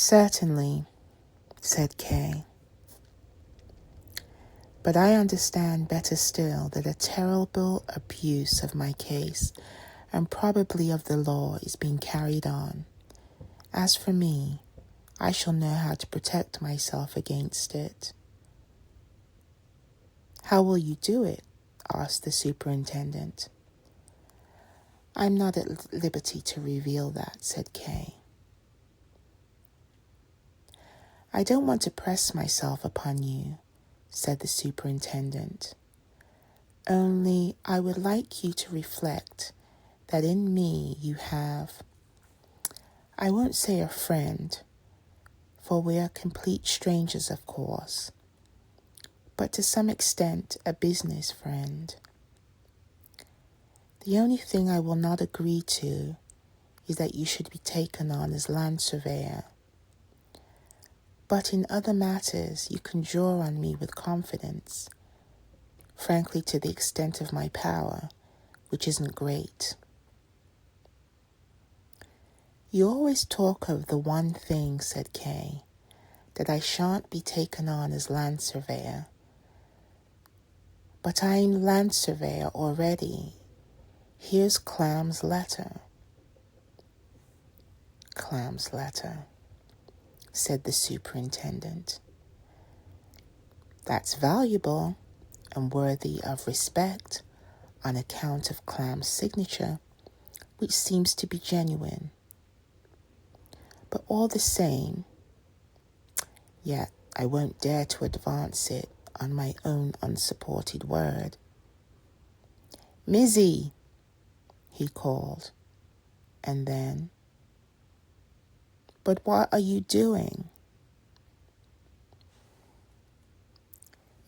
Certainly, said Kay. But I understand better still that a terrible abuse of my case and probably of the law is being carried on. As for me, I shall know how to protect myself against it. How will you do it? Asked the superintendent. I'm not at liberty to reveal that, said Kay. I don't want to press myself upon you, said the superintendent. Only I would like you to reflect that in me you have, I won't say a friend, for we are complete strangers, of course, but to some extent a business friend. The only thing I will not agree to is that you should be taken on as land surveyor. But in other matters you can draw on me with confidence, frankly to the extent of my power, which isn't great. You always talk of the one thing, said Kay, that I shan't be taken on as land surveyor. But I'm land surveyor already. Here's Clam's letter. Clam's letter, said the superintendent. That's valuable and worthy of respect on account of Clam's signature, which seems to be genuine. But all the same, yet I won't dare to advance it on my own unsupported word. Mizzy, he called, and then, but what are you doing?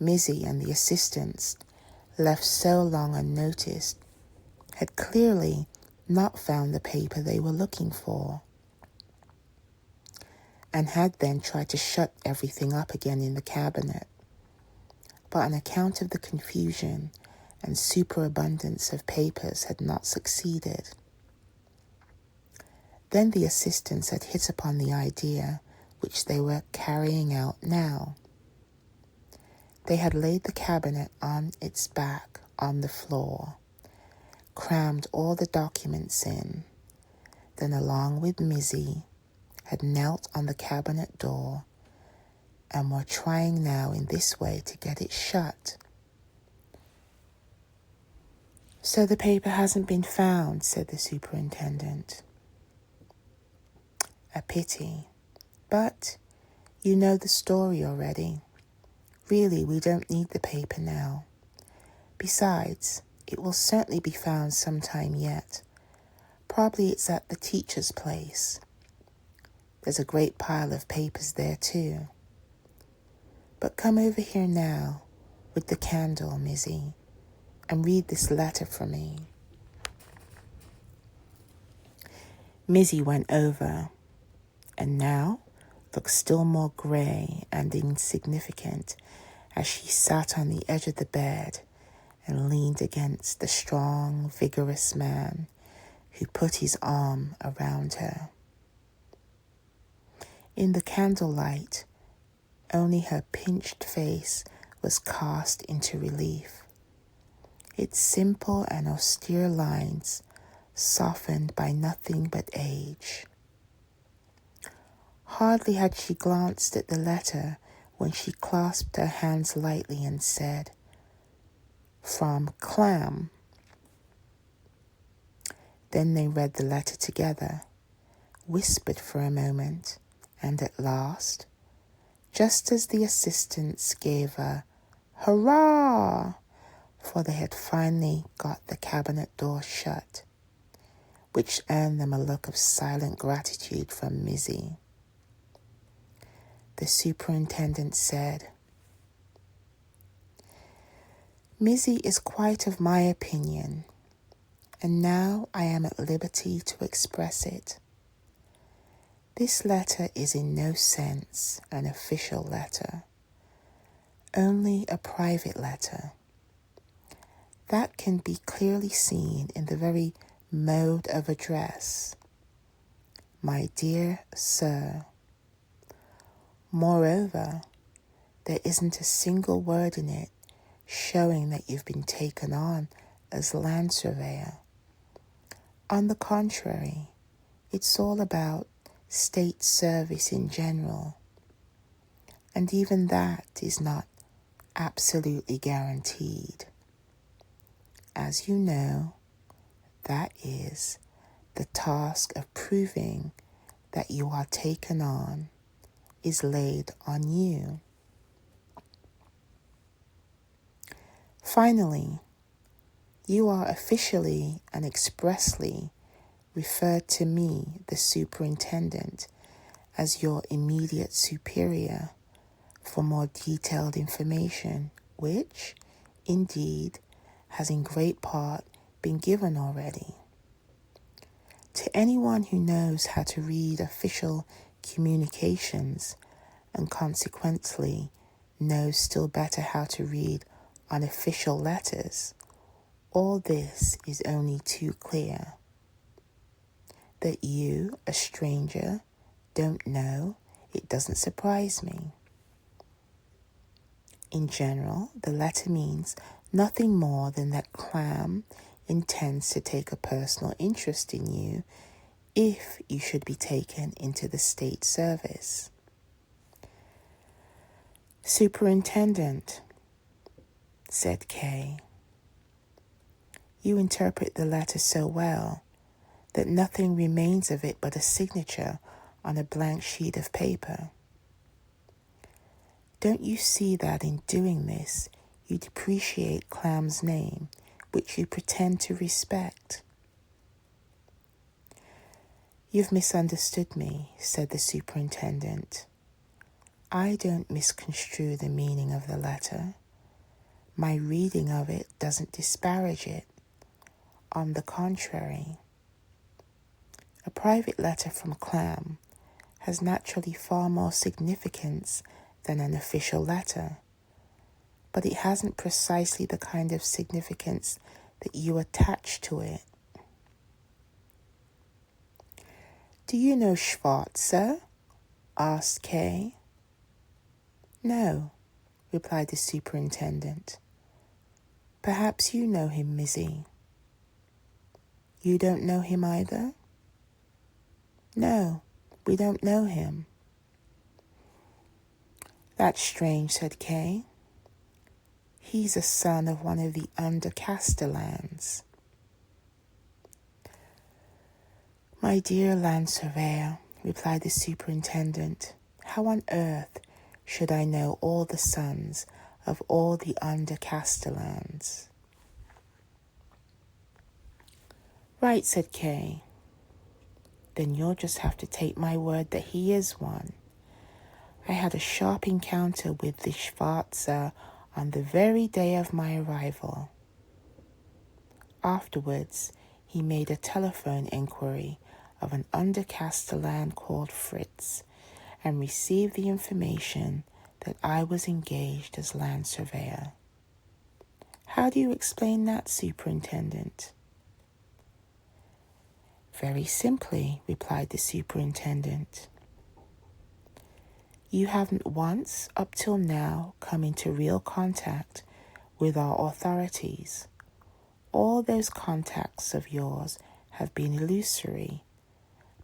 Mizzy and the assistants, left so long unnoticed, had clearly not found the paper they were looking for, and had then tried to shut everything up again in the cabinet. But on account of the confusion and superabundance of papers had not succeeded. Then the assistants had hit upon the idea which they were carrying out now. They had laid the cabinet on its back on the floor, crammed all the documents in, then along with Mizzy, had knelt on the cabinet door and were trying now in this way to get it shut. So the paper hasn't been found, said the superintendent. A pity, but you know the story already. Really, we don't need the paper now. Besides, it will certainly be found sometime yet. Probably it's at the teacher's place. There's a great pile of papers there too. But come over here now with the candle, Mizzy, and read this letter for me. Mizzy went over, and now looked still more grey and insignificant as she sat on the edge of the bed and leaned against the strong, vigorous man who put his arm around her. In the candlelight, only her pinched face was cast into relief, its simple and austere lines softened by nothing but age. Hardly had she glanced at the letter when she clasped her hands lightly and said, "From Clam." Then they read the letter together, whispered for a moment, and at last, just as the assistants gave a hurrah, for they had finally got the cabinet door shut, which earned them a look of silent gratitude from Mizzy. The superintendent said, "Mizzy is quite of my opinion, and now I am at liberty to express it. This letter is in no sense an official letter, only a private letter. That can be clearly seen in the very mode of address. My dear Sir, Moreover, there isn't a single word in it showing that you've been taken on as land surveyor. On the contrary, it's all about state service in general, and even that is not absolutely guaranteed. As you know, that is the task of proving that you are taken on is laid on you. Finally, you are officially and expressly referred to me, the superintendent, as your immediate superior for more detailed information, which, indeed, has in great part been given already. To anyone who knows how to read official communications and consequently knows still better how to read unofficial letters, all this is only too clear. That you, a stranger, don't know, it doesn't surprise me. In general, the letter means nothing more than that Clam intends to take a personal interest in you if you should be taken into the state service. Superintendent, said Kay, you interpret the letter so well that nothing remains of it but a signature on a blank sheet of paper. Don't you see that in doing this, you depreciate Clam's name, which you pretend to respect? You've misunderstood me, said the superintendent. I don't misconstrue the meaning of the letter. My reading of it doesn't disparage it. On the contrary, a private letter from Clam has naturally far more significance than an official letter, but it hasn't precisely the kind of significance that you attach to it. Do you know Schwarzer? Asked Kay. No, replied the superintendent. Perhaps you know him, Mizzy. You don't know him either? No, we don't know him. That's strange, said Kay. He's a son of one of the under-Castellans. My dear land surveyor, replied the superintendent, how on earth should I know all the sons of all the under-Castellans? Right, said Kay. Then you'll just have to take my word that he is one. I had a sharp encounter with the Schwarzer on the very day of my arrival. Afterwards, he made a telephone inquiry of an under-Castellan called Fritz and received the information that I was engaged as land surveyor. How do you explain that, superintendent? Very simply, replied the superintendent. You haven't once, up till now, come into real contact with our authorities. All those contacts of yours have been illusory,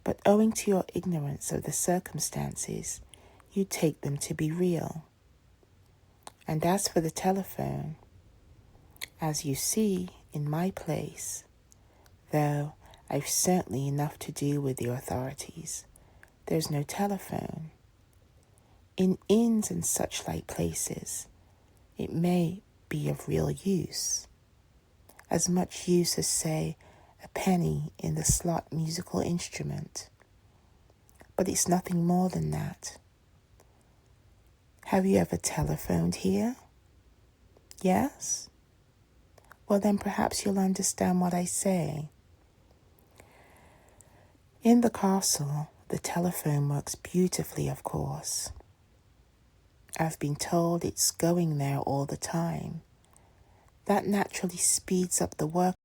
but owing to your ignorance of the circumstances, you take them to be real. And as for the telephone, as you see, in my place, though I've certainly enough to do with the authorities, there's no telephone. In inns and such like places, it may be of real use, as much use as, say, a penny in the slot musical instrument. But it's nothing more than that. Have you ever telephoned here? Yes? Well, then perhaps you'll understand what I say. In the castle, the telephone works beautifully, of course. I've been told it's going there all the time. That naturally speeds up the work